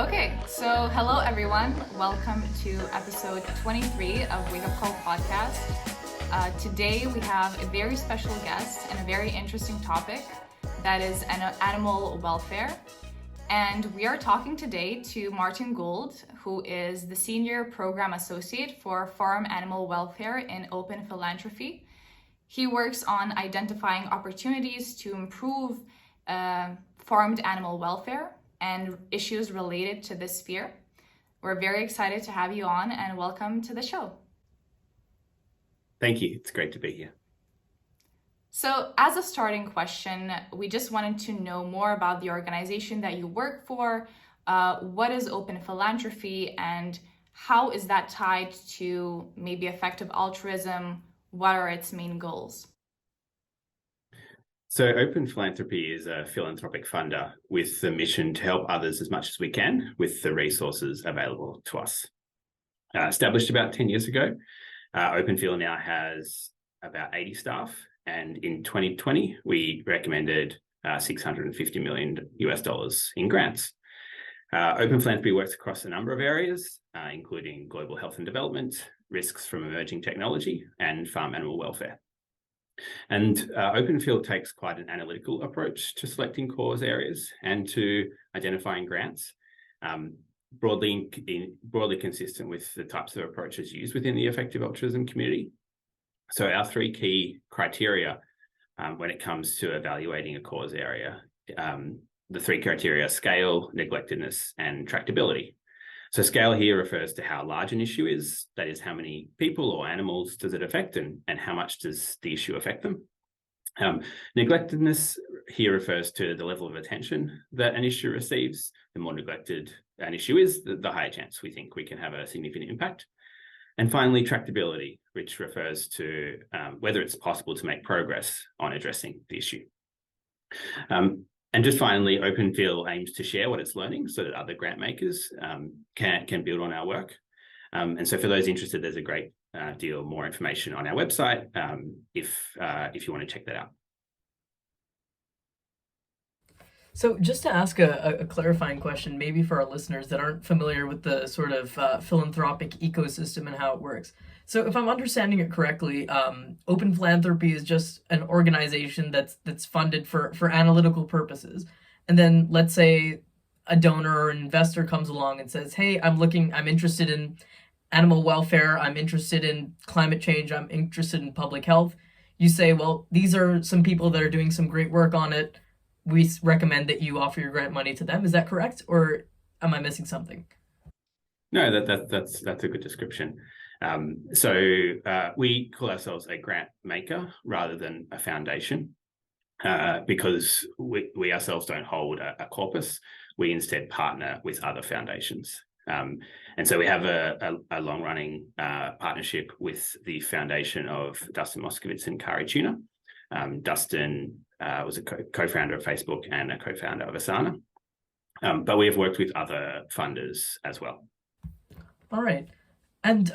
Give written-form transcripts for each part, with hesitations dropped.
Okay, so hello everyone. Welcome to episode 23 of Wake Up Call podcast. Today we have a very special guest and a very interesting topic that is animal welfare. And we are talking today to Martin Gould, who is the Senior Program Associate for Farm Animal Welfare in Open Philanthropy. He works on identifying opportunities to improve farmed animal welfare and issues related to this sphere. We're very excited to have you on and welcome to the show. Thank you. It's great to be here. So as a starting question, we just wanted to know more about the organization that you work for. What is Open Philanthropy and how is that tied to maybe effective altruism? What are its main goals? So Open Philanthropy is a philanthropic funder with the mission to help others as much as we can with the resources available to us. Established about 10 years ago, OpenPhil now has about 80 staff, and in 2020, we recommended $650 million in grants. Open Philanthropy works across a number of areas, including global health and development, risks from emerging technology, and farm animal welfare. And OpenPhil takes quite an analytical approach to selecting cause areas and to identifying grants, broadly consistent with the types of approaches used within the effective altruism community. So our three key criteria when it comes to evaluating a cause area, the three criteria are scale, neglectedness, and tractability. So scale here refers to how large an issue is, that is, how many people or animals does it affect and how much does the issue affect them. Neglectedness here refers to the level of attention that an issue receives. The more neglected an issue is, the higher chance we think we can have a significant impact. And finally, tractability, which refers to whether it's possible to make progress on addressing the issue. And just finally, OpenPhil aims to share what it's learning so that other grant makers can build on our work. And so for those interested, there's a great deal more information on our website if you want to check that out. So just to ask a clarifying question, maybe for our listeners that aren't familiar with the sort of philanthropic ecosystem and how it works. So if I'm understanding it correctly, Open Philanthropy is just an organization that's funded for analytical purposes. And then let's say a donor or an investor comes along and says, hey, I'm interested in animal welfare, I'm interested in climate change, I'm interested in public health. You say, well, these are some people that are doing some great work on it. We recommend that you offer your grant money to them. Is that correct? Or am I missing something? No, that's a good description. So we call ourselves a grant maker rather than a foundation because we ourselves don't hold a corpus. We instead partner with other foundations. And so we have a long-running partnership with the foundation of Dustin Moskovitz and Kari Tuna. Dustin was a co-founder of Facebook and a co-founder of Asana. But we have worked with other funders as well. All right. And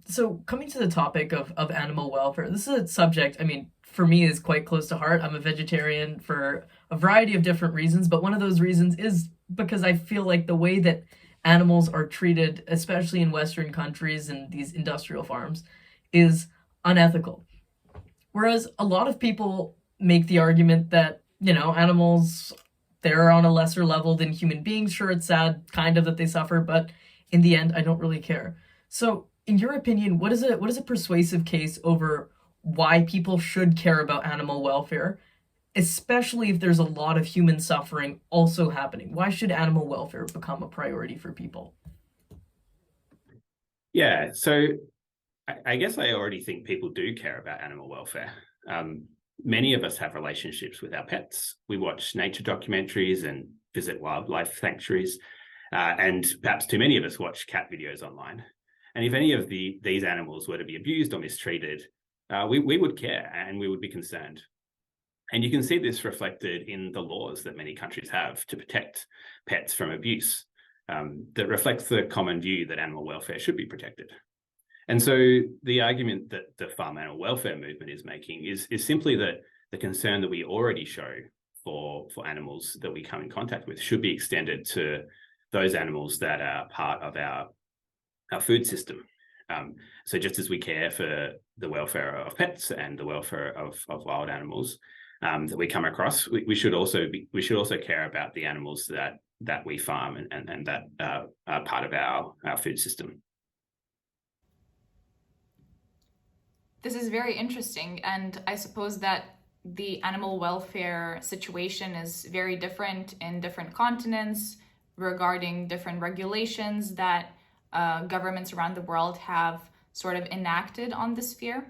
so coming to the topic of animal welfare, this is a subject, for me is quite close to heart. I'm a vegetarian for a variety of different reasons, but one of those reasons is because I feel like the way that animals are treated, especially in Western countries and these industrial farms, is unethical. Whereas a lot of people make the argument that, animals, they're on a lesser level than human beings. Sure, it's sad kind of that they suffer, but in the end, I don't really care. So in your opinion, what is a persuasive case over why people should care about animal welfare, especially if there's a lot of human suffering also happening? Why should animal welfare become a priority for people? Yeah, so I guess I already think people do care about animal welfare. Many of us have relationships with our pets. We watch nature documentaries and visit wildlife sanctuaries, and perhaps too many of us watch cat videos online. And if any of these animals were to be abused or mistreated, we would care and we would be concerned. And you can see this reflected in the laws that many countries have to protect pets from abuse, that reflects the common view that animal welfare should be protected. And so the argument that the farm animal welfare movement is making is simply that the concern that we already show for animals that we come in contact with should be extended to those animals that are part of our food system. So just as we care for the welfare of pets and the welfare of wild animals that we come across, we should also care about the animals that we farm and that are part of our food system. This is very interesting, and I suppose that the animal welfare situation is very different in different continents regarding different regulations that governments around the world have sort of enacted on this sphere.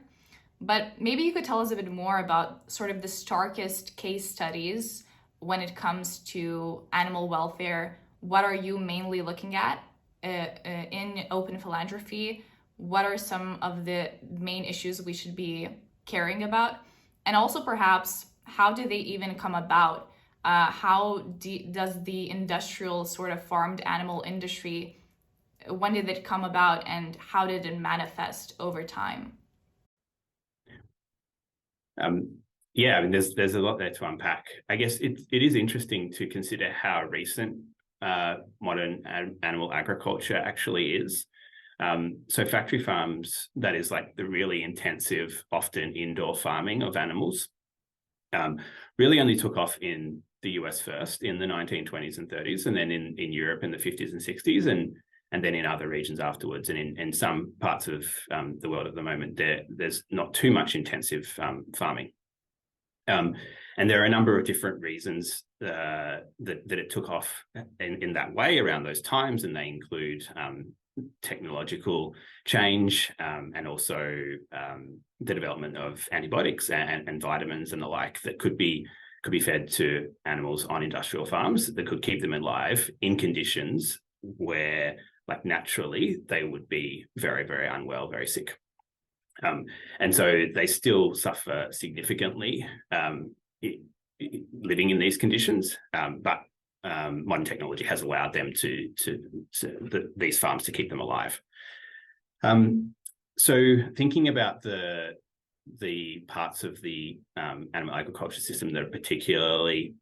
But maybe you could tell us a bit more about sort of the starkest case studies when it comes to animal welfare. What are you mainly looking at in open philanthropy? What are some of the main issues we should be caring about? And also perhaps, how do they even come about? How does the industrial sort of farmed animal industry, when did it come about and how did it manifest over time? Yeah, I mean, there's a lot there to unpack. I guess it is interesting to consider how recent modern animal agriculture actually is. So factory farms, that is like the really intensive, often indoor farming of animals, really only took off in the US first in the 1920s and 30s, and then in Europe in the 50s and 60s, and then in other regions afterwards. And in some parts of the world at the moment, there's not too much intensive farming. And there are a number of different reasons that it took off in that way around those times, and they include technological change and also the development of antibiotics and vitamins and the like that could be fed to animals on industrial farms that could keep them alive in conditions where, like, naturally they would be very, very unwell, very sick. And so they still suffer significantly living in these conditions, but modern technology has allowed them these farms to keep them alive. So thinking about the parts of the animal agriculture system that are particularly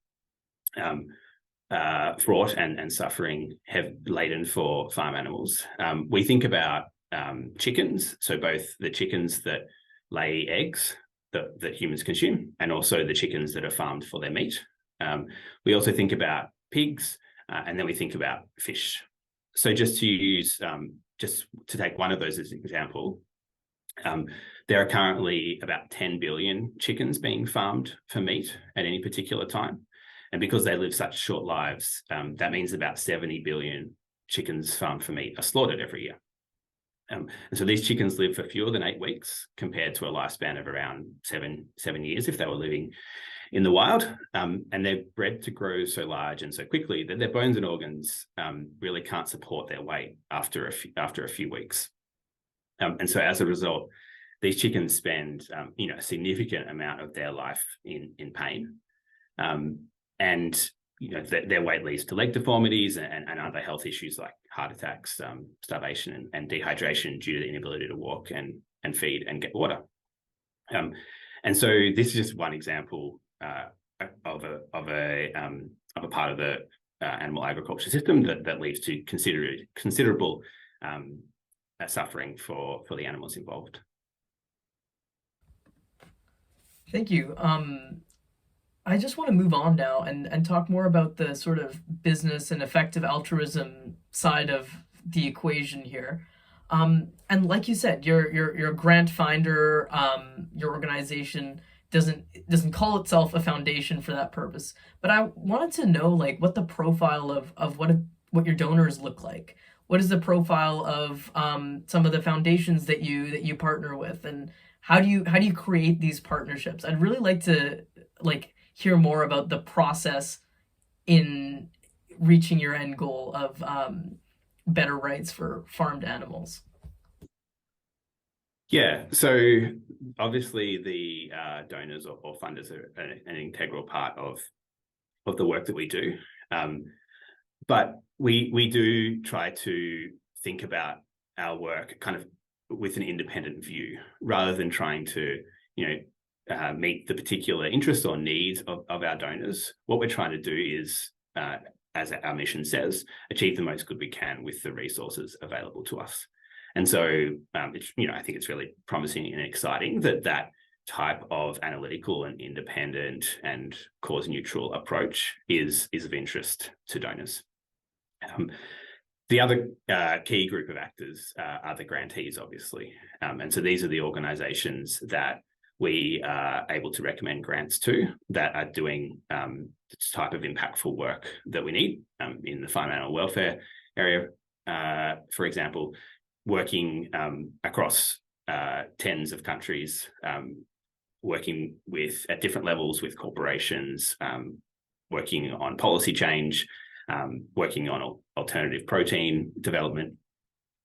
fraught and suffering laden for farm animals, we think about chickens, so both the chickens that lay eggs that humans consume and also the chickens that are farmed for their meat. We also think about pigs, and then we think about fish. So just to take one of those as an example, there are currently about 10 billion chickens being farmed for meat at any particular time. And because they live such short lives, that means about 70 billion chickens farmed for meat are slaughtered every year. And so these chickens live for fewer than 8 weeks compared to a lifespan of around seven years if they were living in the wild. And they're bred to grow so large and so quickly that their bones and organs really can't support their weight after a few weeks. And so as a result, these chickens spend a significant amount of their life in pain. And their weight leads to leg deformities and other health issues like heart attacks, starvation and dehydration due to the inability to walk and feed and get water. And so this is just one example of a part of the animal agriculture system that leads to considerable suffering for the animals involved. Thank you. I just want to move on now and talk more about the sort of business and effective altruism side of the equation here. And like you said, you're a grant finder. Your organization doesn't call itself a foundation for that purpose. But I wanted to know, like, what the profile of what your donors look like. What is the profile of some of the foundations that you partner with, and how do you create these partnerships? I'd really like to hear more about the process in reaching your end goal of better rights for farmed animals. Yeah, so obviously the donors or funders are an integral part of the work that we do. But we do try to think about our work kind of with an independent view rather than trying to, meet the particular interests or needs of our donors. What we're trying to do is as our mission says, achieve the most good we can with the resources available to us. And so, it's, I think it's really promising and exciting that type of analytical and independent and cause-neutral approach is of interest to donors. The other key group of actors are the grantees, obviously. And so these are the organisations that we are able to recommend grants to that are doing this type of impactful work that we need in the farm animal welfare area, for example, working across tens of countries, working at different levels with corporations, working on policy change, working on alternative protein development,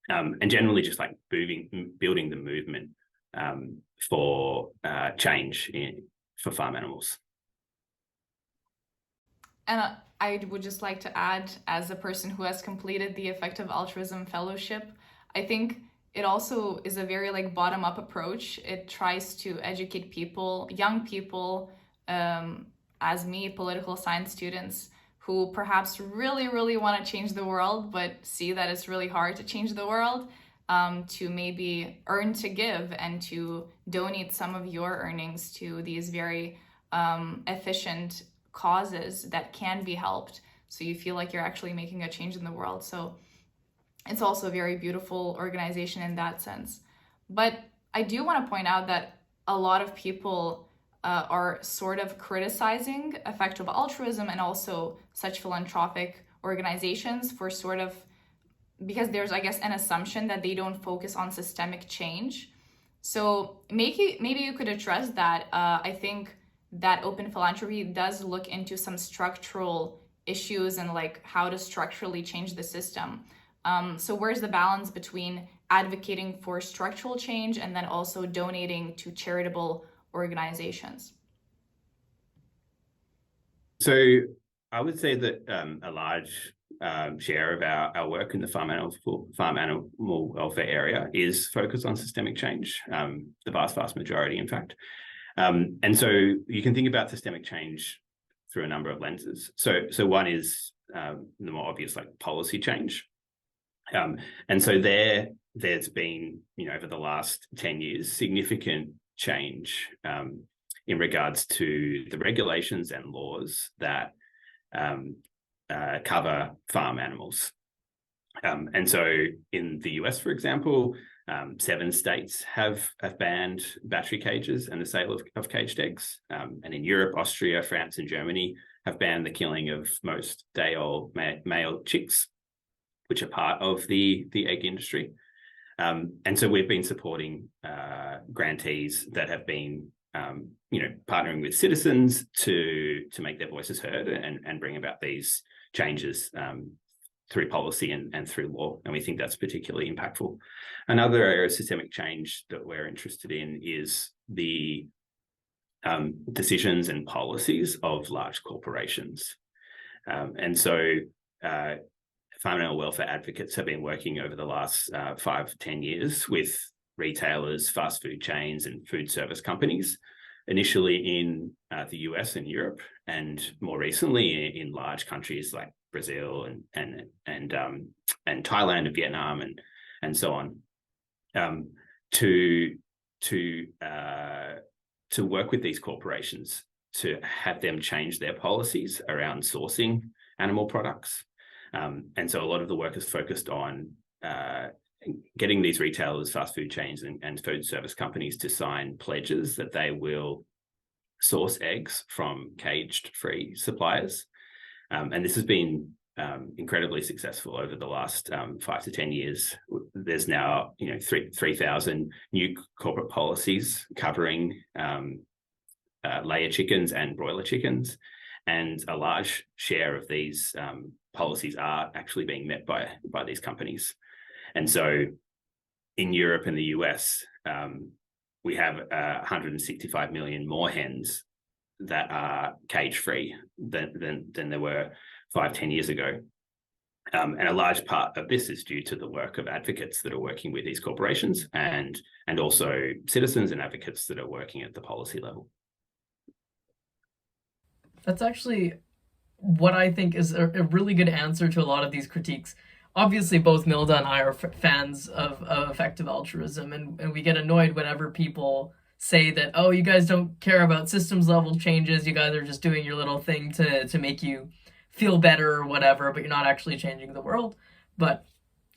and generally just like building the movement for change for farm animals. And I would just like to add, as a person who has completed the Effective Altruism Fellowship, I think it also is a very bottom-up approach. It tries to educate people, young people, as me, political science students, who perhaps really, really want to change the world, but see that it's really hard to change the world, to maybe earn to give and to donate some of your earnings to these very efficient causes that can be helped. So you feel like you're actually making a change in the world. So it's also a very beautiful organization in that sense. But I do want to point out that a lot of people are sort of criticizing effective altruism and also such philanthropic organizations for because there's, I guess, an assumption that they don't focus on systemic change. So maybe you could address that. I think that open philanthropy does look into some structural issues and how to structurally change the system. So where's the balance between advocating for structural change and then also donating to charitable organizations? So I would say that a large share of our work in the farm animal welfare area is focused on systemic change, the vast majority, in fact. And so you can think about systemic change through a number of lenses. So one is the more obvious, policy change. And so there's been, over the last 10 years, significant change in regards to the regulations and laws that cover farm animals. And so in the US, for example, 7 states have banned battery cages and the sale of caged eggs. And in Europe, Austria, France, and Germany have banned the killing of most day-old male chicks, which are part of the egg industry. And so we've been supporting grantees that have been, partnering with citizens to make their voices heard and bring about these changes through policy and through law. And we think that's particularly impactful. Another area of systemic change that we're interested in is the decisions and policies of large corporations. And so farm animal welfare advocates have been working over the last 5-10 years with retailers, fast food chains, and food service companies, initially in the US and Europe, and more recently in large countries like Brazil and Thailand and Vietnam and so on, to work with these corporations to have them change their policies around sourcing animal products. And so a lot of the work is focused on getting these retailers, fast food chains, and food service companies to sign pledges that they will source eggs from caged-free suppliers. And this has been incredibly successful over the last 5 to 10 years. There's now 3,000 new corporate policies covering layer chickens and broiler chickens, and a large share of these policies are actually being met by these companies. And so in Europe and the US, we have 165 million more hens that are cage-free than there were 5-10 years ago. And a large part of this is due to the work of advocates that are working with these corporations and also citizens and advocates that are working at the policy level. That's actually what I think is a really good answer to a lot of these critiques. Obviously, both Milda and I are fans of effective altruism, and we get annoyed whenever people say that, oh, you guys don't care about systems level changes, you guys are just doing your little thing to make you feel better or whatever, but you're not actually changing the world. But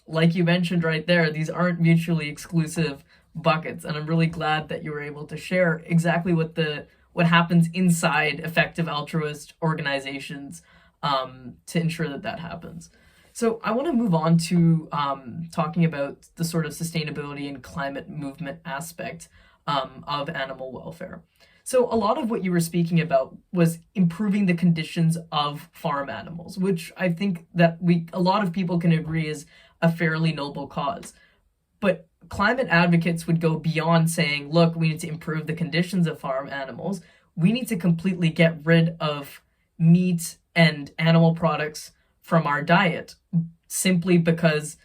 like you mentioned right there, these aren't mutually exclusive buckets, and I'm really glad that you were able to share exactly what happens inside effective altruist organizations to ensure that that happens. So I want to move on to talking about the sort of sustainability and climate movement aspect of animal welfare. So a lot of what you were speaking about was improving the conditions of farm animals, which I think that a lot of people can agree is a fairly noble cause. But climate advocates would go beyond saying, look, we need to improve the conditions of farm animals. We need to completely get rid of meat and animal products from our diet simply because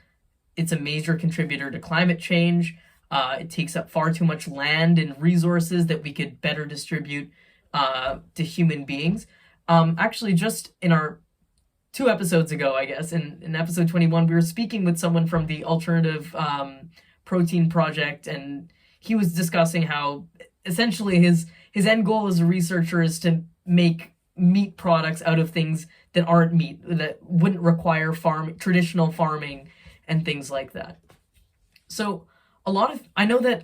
it's a major contributor to climate change. It takes up far too much land and resources that we could better distribute to human beings. Actually, just in our 2 episodes ago, I guess, in episode 21, we were speaking with someone from the Alternative Protein Project, and he was discussing how essentially his end goal as a researcher is to make meat products out of things that aren't meat, that wouldn't require traditional farming and things like that. So I know that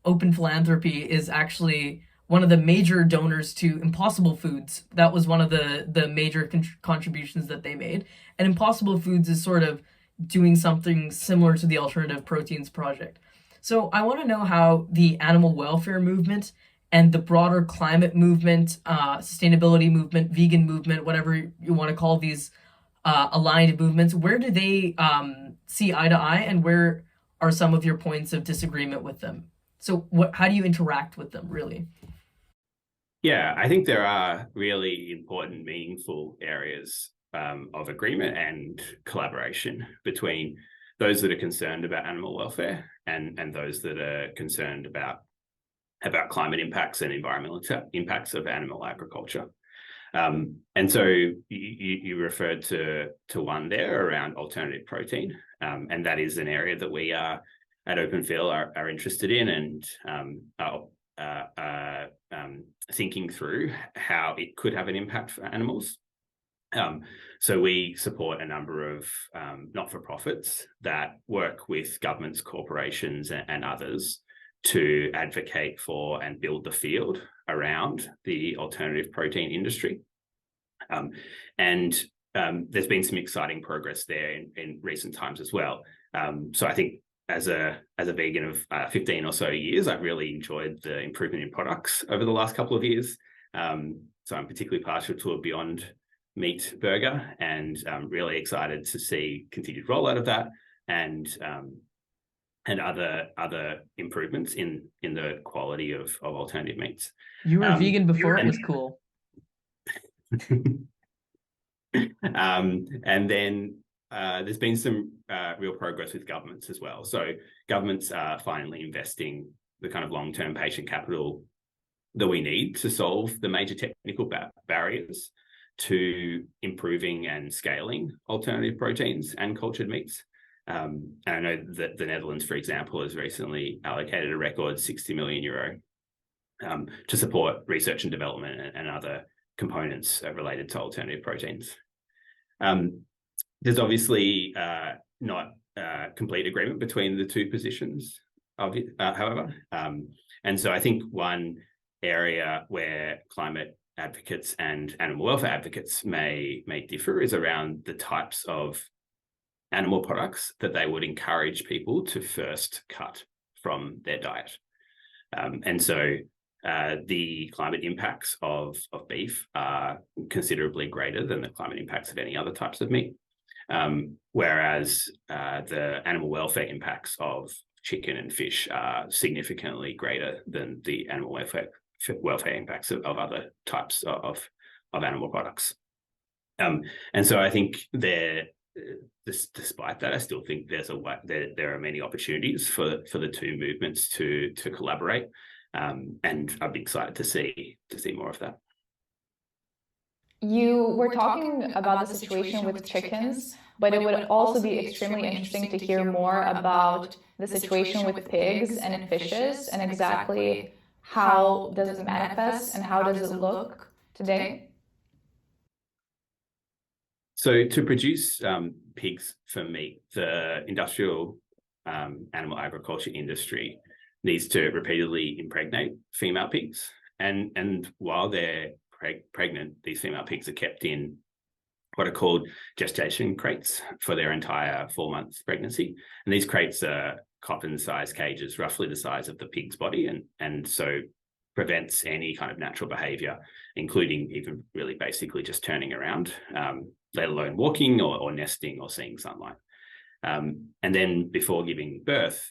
Open Philanthropy is actually one of the major donors to Impossible Foods. That was one of the major contributions that they made. And Impossible Foods is sort of doing something similar to the Alternative Proteins Project. So I want to know how the animal welfare movement and the broader climate movement, sustainability movement, vegan movement, whatever you want to call these aligned movements, where do they see eye to eye, and where are some of your points of disagreement with them? So how do you interact with them, really? Yeah, I think there are really important, meaningful areas of agreement and collaboration between those that are concerned about animal welfare and those that are concerned about climate impacts and environmental impacts of animal agriculture. And so you referred to one there around alternative protein, and that is an area that we are at Openfield are interested in, and are thinking through how it could have an impact for animals. So we support a number of not-for-profits that work with governments, corporations, and others to advocate for and build the field around the alternative protein industry. And there's been some exciting progress there in recent times as well. So I think as a vegan of 15 or so years, I've really enjoyed the improvement in products over the last couple of years. So I'm particularly partial to a Beyond Meat burger, and I'm really excited to see continued rollout of that and other improvements in the quality of alternative meats. You were vegan before it was cool. And then there's been some real progress with governments as well. So governments are finally investing the kind of long-term patient capital that we need to solve the major technical barriers to improving and scaling alternative proteins and cultured meats. And I know that the Netherlands, for example, has recently allocated a record 60 million euro to support research and development and other components related to alternative proteins. There's obviously not complete agreement between the two positions, however. And so I think one area where climate advocates and animal welfare advocates may differ is around the types of animal products that they would encourage people to first cut from their diet. And so the climate impacts of beef are considerably greater than the climate impacts of any other types of meat. Whereas the animal welfare impacts of chicken and fish are significantly greater than the animal welfare impacts of other types of animal products. And so I think despite that, I still think there are many opportunities for the two movements to collaborate, and I'd be excited to see more of that. You were talking about the situation with chickens, but it would also be extremely interesting to hear more about the situation with pigs and fishes and exactly how does it manifest and how does it look today? So to produce pigs for meat, the industrial animal agriculture industry needs to repeatedly impregnate female pigs. And while they're pregnant, these female pigs are kept in what are called gestation crates for their entire 4 months pregnancy. And these crates are coffin-sized cages, roughly the size of the pig's body, and so prevents any kind of natural behavior, including even really basically just turning around, let alone walking or nesting or seeing sunlight. And then before giving birth,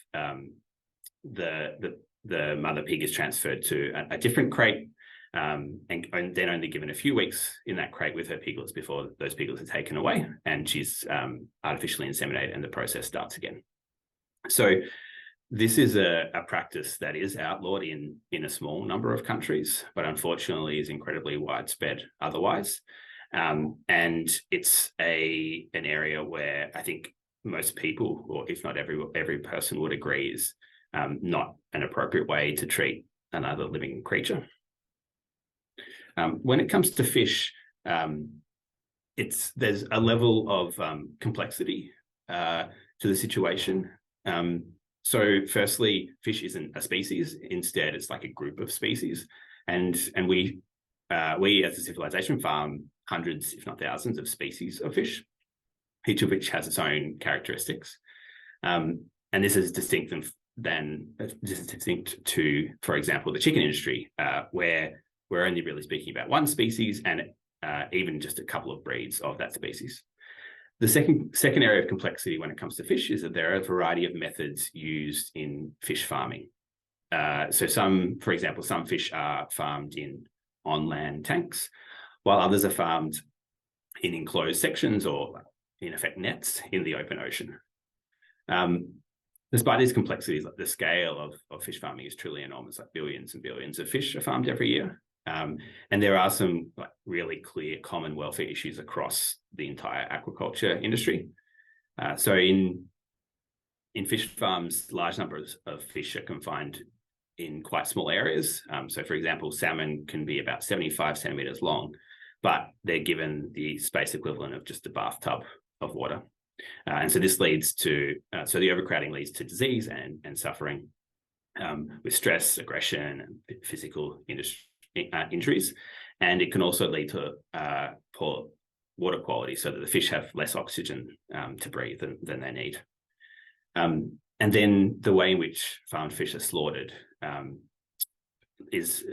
the mother pig is transferred to a different crate, and then only given a few weeks in that crate with her piglets before those piglets are taken away, and she's artificially inseminated, and the process starts again. So this is a practice that is outlawed in a small number of countries, but unfortunately is incredibly widespread otherwise. And it's an area where I think most people, or if not every person, would agree is not an appropriate way to treat another living creature. When it comes to fish, there's a level of complexity to the situation. So firstly, fish isn't a species. Instead, it's like a group of species. And we as a civilization farm hundreds, if not thousands, of species of fish, each of which has its own characteristics. And this is distinct to, for example, the chicken industry, where we're only really speaking about one species and even just a couple of breeds of that species. The second area of complexity when it comes to fish is that there are a variety of methods used in fish farming. So for example, some fish are farmed in on-land tanks, while others are farmed in enclosed sections or, in effect, nets in the open ocean. Despite these complexities, like the scale of fish farming is truly enormous, like billions and billions of fish are farmed every year. And there are some really clear common welfare issues across the entire aquaculture industry. So in fish farms, large numbers of fish are confined in quite small areas. So for example, salmon can be about 75 centimeters long, but they're given the space equivalent of just a bathtub of water. And so this leads to, so the overcrowding leads to disease and suffering, with stress, aggression, and physical injuries. And it can also lead to poor water quality, so that the fish have less oxygen to breathe than they need. And then the way in which farmed fish are slaughtered is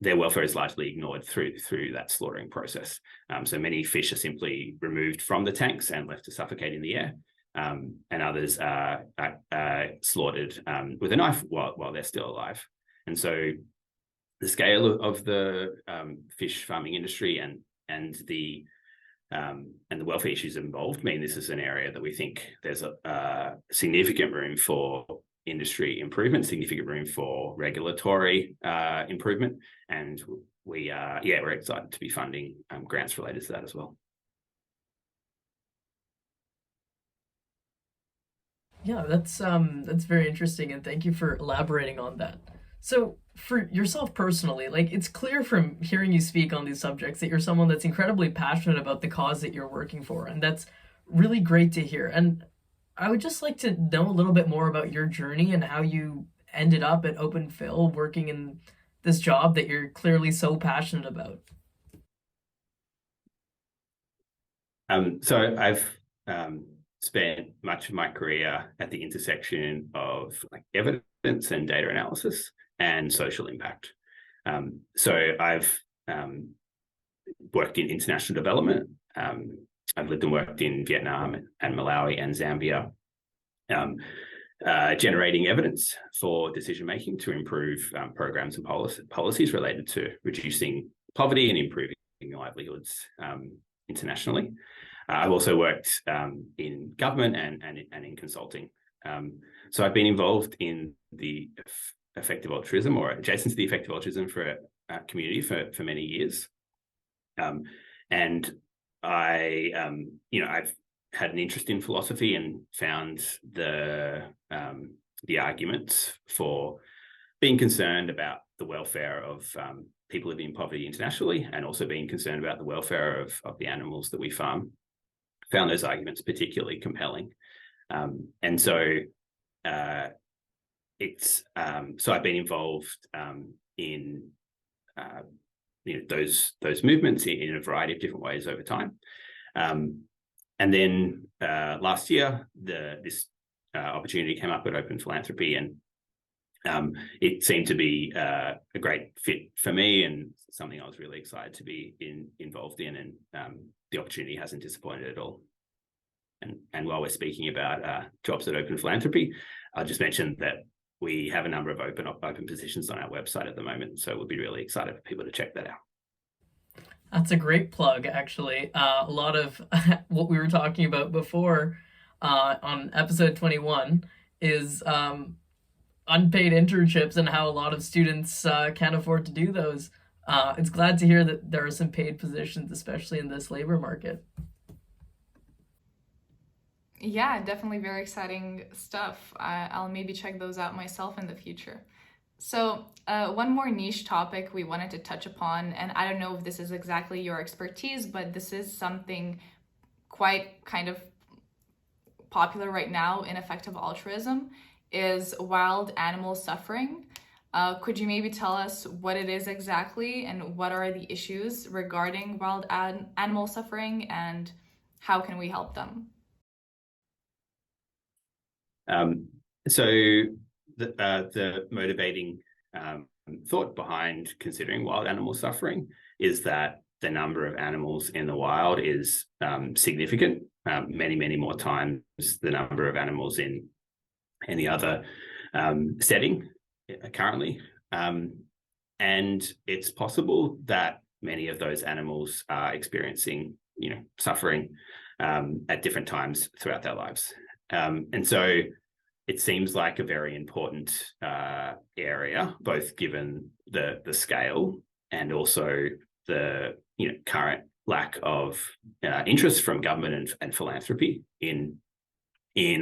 their welfare is largely ignored through that slaughtering process. So many fish are simply removed from the tanks and left to suffocate in the air, and others are slaughtered with a knife while they're still alive. And so the scale of the fish farming industry and the welfare issues involved mean this is an area that we think there's a significant room for industry improvement, significant room for regulatory improvement, and we're excited to be funding grants related to that as well. Yeah, that's very interesting, and thank you for elaborating on that. So, for yourself personally, it's clear from hearing you speak on these subjects that you're someone that's incredibly passionate about the cause that you're working for, and that's really great to hear. And I would just like to know a little bit more about your journey and how you ended up at Open Phil working in this job that you're clearly so passionate about. So I've spent much of my career at the intersection of evidence and data analysis and social impact. So I've worked in international development. I've lived and worked in Vietnam and Malawi and Zambia, generating evidence for decision-making to improve programs and policies related to reducing poverty and improving livelihoods internationally. I've also worked in government and in consulting. So I've been involved in the effective altruism, or adjacent to the effective altruism, for a community for many years. And I've had an interest in philosophy and found the arguments for being concerned about the welfare of people living in poverty internationally, and also being concerned about the welfare of the animals that we farm. Found those arguments particularly compelling, and so I've been involved in those movements in a variety of different ways over time. And then last year, this opportunity came up at Open Philanthropy, and it seemed to be a great fit for me and something I was really excited to be involved in. And the opportunity hasn't disappointed at all. And while we're speaking about jobs at Open Philanthropy, I'll just mention that we have a number of open positions on our website at the moment. So we'll be really excited for people to check that out. That's a great plug, actually. A lot of what we were talking about before on episode 21 is unpaid internships and how a lot of students can't afford to do those. It's glad to hear that there are some paid positions, especially in this labor market. Yeah, definitely very exciting stuff. I'll maybe check those out myself in the future. So one more niche topic we wanted to touch upon, and I don't know if this is exactly your expertise, but this is something quite kind of popular right now in effective altruism, is wild animal suffering. Could you maybe tell us what it is exactly, and what are the issues regarding wild animal suffering, and how can we help them? So the motivating thought behind considering wild animal suffering is that the number of animals in the wild is significant, many more times the number of animals in any other setting currently. And it's possible that many of those animals are experiencing, suffering at different times throughout their lives. And so it seems like a very important area, both given the scale and also the current lack of interest from government and philanthropy in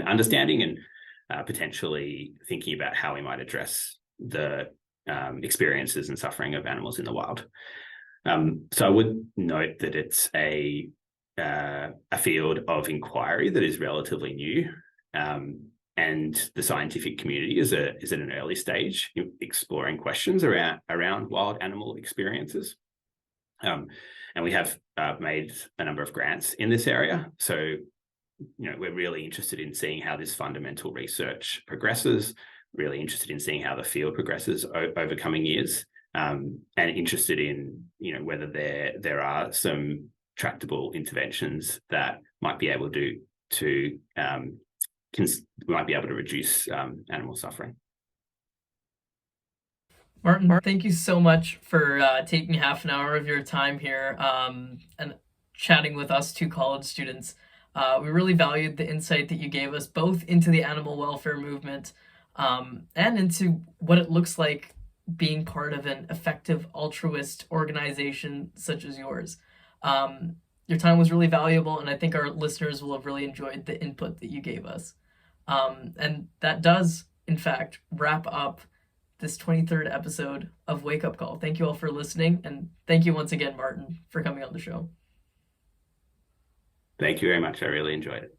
understanding and potentially thinking about how we might address the experiences and suffering of animals in the wild. So I would note that it's a field of inquiry that is relatively new, and the scientific community is at an early stage exploring questions around wild animal experiences. And we have made a number of grants in this area. So, we're really interested in seeing how this fundamental research progresses, really interested in seeing how the field progresses over coming years, and interested in, whether there are some tractable interventions that might be able to reduce animal suffering. Martin, thank you so much for taking half an hour of your time here and chatting with us, two college students. We really valued the insight that you gave us, both into the animal welfare movement and into what it looks like being part of an effective altruist organization such as yours. Your time was really valuable, and I think our listeners will have really enjoyed the input that you gave us. And that does, in fact, wrap up this 23rd episode of Wake Up Call. Thank you all for listening, and thank you once again, Martin, for coming on the show. Thank you very much. I really enjoyed it.